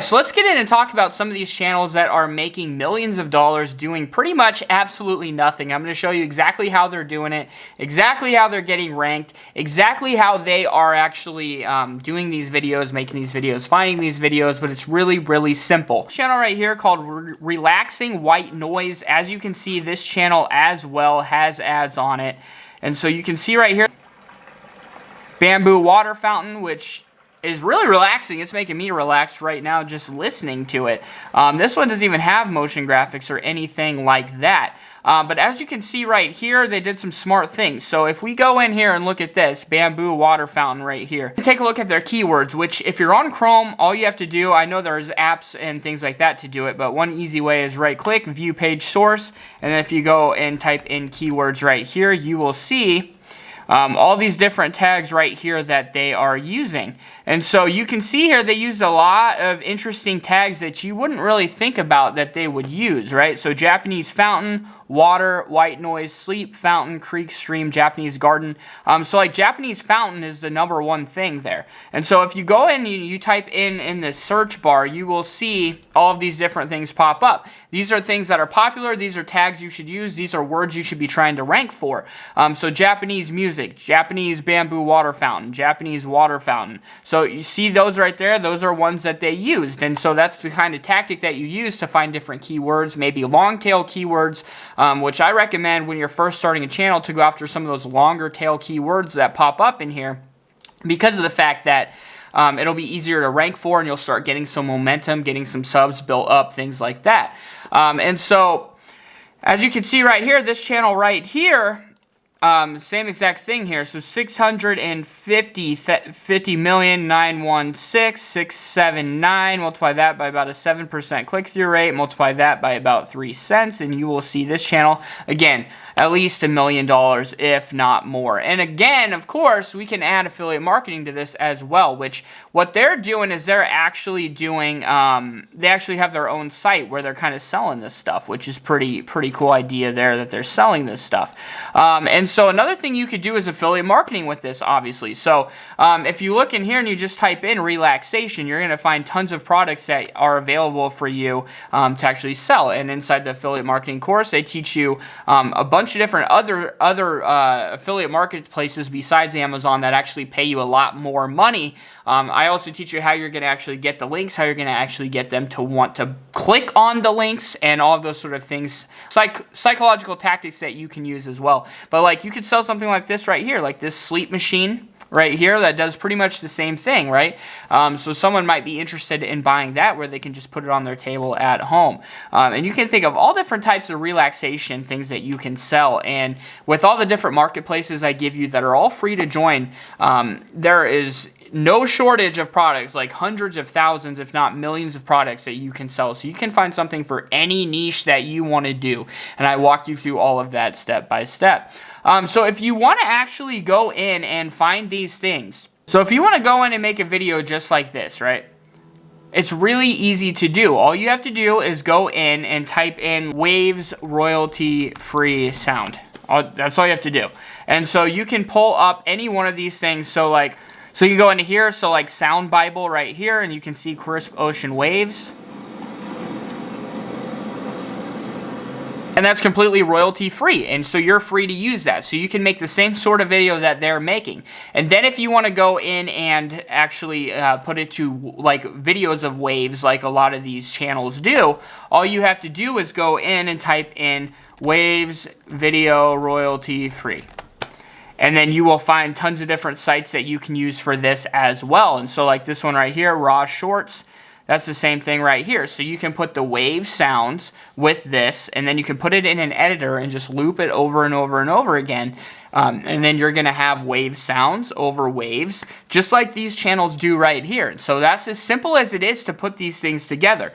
So let's get in and talk about some of these channels that are making millions of dollars doing pretty much absolutely nothing. I'm going to show you exactly how they're doing it, exactly how they're getting ranked, exactly how they are actually doing these videos, making these videos, finding these videos, but it's really, really simple. This channel right here called Relaxing White Noise. As you can see, this channel as well has ads on it. And so you can see right here, bamboo water fountain, which is really relaxing. It's making me relaxed right now just listening to it. This one doesn't even have motion graphics or anything like that. But as you can see right here, they did some smart things. So if we go in here and look at this bamboo water fountain right here, take a look at their keywords, which if you're on Chrome, all you have to do, I know there's apps and things like that to do it, but one easy way is right click, view page source, and then if you go and type in keywords right here, you will see all these different tags right here that they are using. And so you can see here they used a lot of interesting tags that you wouldn't really think about that they would use, right? So Japanese fountain, water, white noise, sleep, fountain, creek, stream, Japanese garden. So like Japanese fountain is the #1 thing there. And so if you go in and you type in the search bar, you will see all of these different things pop up. These are things that are popular. These are tags you should use. These are words you should be trying to rank for. So Japanese music, Japanese bamboo water fountain, Japanese water fountain. So you see those right there? Those are ones that they used. And so that's the kind of tactic that you use to find different keywords, maybe long tail keywords, which I recommend when you're first starting a channel to go after some of those longer tail keywords that pop up in here, because of the fact that it'll be easier to rank for and you'll start getting some momentum, getting some subs built up, things like that. And so as you can see right here, this channel right here, same exact thing here. So 650,916,679. Multiply that by about a 7% click-through rate. Multiply that by about 3 cents, and you will see this channel again at least $1 million, if not more. And again, of course, we can add affiliate marketing to this as well. Which what they're doing is they're actually doing. They actually have their own site where they're kind of selling this stuff, which is pretty cool idea there that they're selling this stuff. And so another thing you could do is affiliate marketing with this, obviously. So if you look in here and you just type in relaxation, you're going to find tons of products that are available for you to actually sell. And inside the affiliate marketing course, they teach you a bunch of different other affiliate marketplaces besides Amazon that actually pay you a lot more money. I also teach you how you're going to actually get the links, how you're going to actually get them to want to click on the links, and all of those sort of things, psychological tactics that you can use as well. But like you could sell something like this right here, like this sleep machine right here that does pretty much the same thing, right? So someone might be interested in buying that where they can just put it on their table at home. And you can think of all different types of relaxation things that you can sell. And with all the different marketplaces I give you that are all free to join, there is no shortage of products, like hundreds of thousands, if not millions of products that you can sell. So you can find something for any niche that you want to do. And I walk you through all of that step by step. So if you want to actually go in and find these things, so if you want to go in and make a video just like this, right? It's really easy to do. All you have to do is go in and type in Waves royalty-free sound. That's all you have to do. And so you can pull up any one of these things. So you can go into here, so like Sound Bible right here, and you can see crisp ocean waves. And that's completely royalty free, and so you're free to use that. So you can make the same sort of video that they're making. And then if you want to go in and actually put it to like videos of waves like a lot of these channels do, all you have to do is go in and type in waves video royalty free. And then you will find tons of different sites that you can use for this as well. And so like this one right here, Raw Shorts, that's the same thing right here. So you can put the wave sounds with this, and then you can put it in an editor and just loop it over and over and over again. And then you're going to have wave sounds over waves, just like these channels do right here. So that's as simple as it is to put these things together.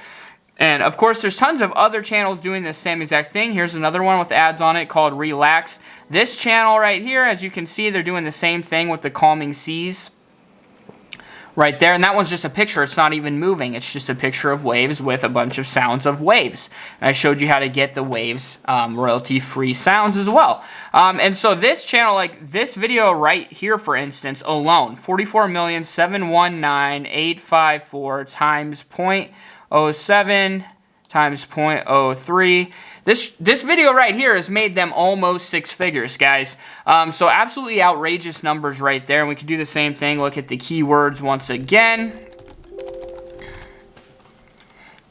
And of course, there's tons of other channels doing the same exact thing. Here's another one with ads on it called Relax. This channel right here, as you can see, they're doing the same thing with the calming seas. right there, and that one's just a picture. It's not even moving. It's just a picture of waves with a bunch of sounds of waves. And I showed you how to get the waves royalty-free sounds as well. And so this channel, like this video right here, for instance, alone, 44,719,854 times 0.07 times 0.03. This video right here has made them almost 6 figures, guys. So absolutely outrageous numbers right there. And we could do the same thing. Look at the keywords once again.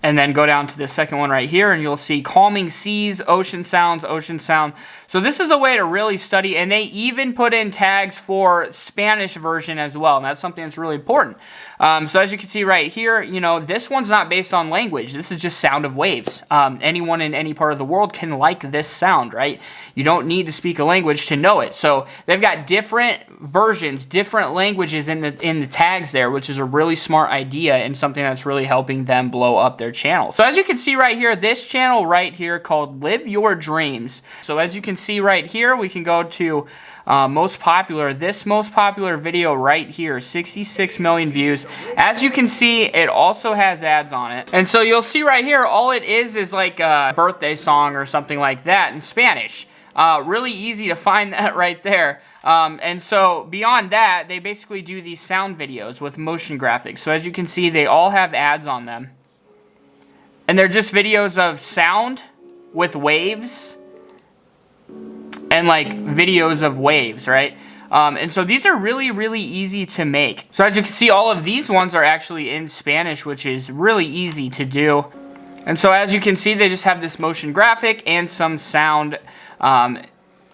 And then go down to the second one right here, and you'll see calming seas, ocean sounds, ocean sound. So this is a way to really study, and they even put in tags for Spanish version as well, and that's something that's really important. So as you can see right here, you know, this one's not based on language. This is just sound of waves. Anyone in any part of the world can like this sound, right? You don't need to speak a language to know it. So they've got different versions, different languages in the tags there, which is a really smart idea and something that's really helping them blow up their channel. So as you can see right here, this channel right here called Live Your Dreams. So as you can see right here, we can go to most popular. This most popular video right here, 66 million views. As you can see, it also has ads on it. And so you'll see right here, all it is like a birthday song or something like that in Spanish. Really easy to find that right there. And so beyond that, they basically do these sound videos with motion graphics. So as you can see, they all have ads on them. And they're just videos of sound with waves and like videos of waves, right? And so these are really, really easy to make. So as you can see, all of these ones are actually in Spanish, which is really easy to do. And so as you can see, they just have this motion graphic and some sound.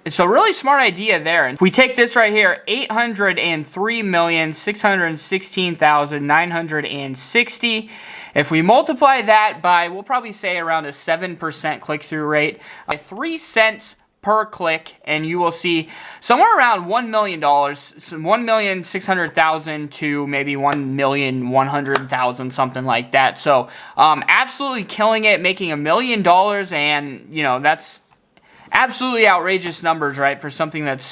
It's a really smart idea there. If we take this right here, 803,616,960. If we multiply that by, we'll probably say around a 7% click-through rate, 3 cents per click, and you will see somewhere around $1 million, $1,600,000 to maybe $1,100,000, something like that. So absolutely killing it, making $1 million, and you know, that's absolutely outrageous numbers, right, for something that's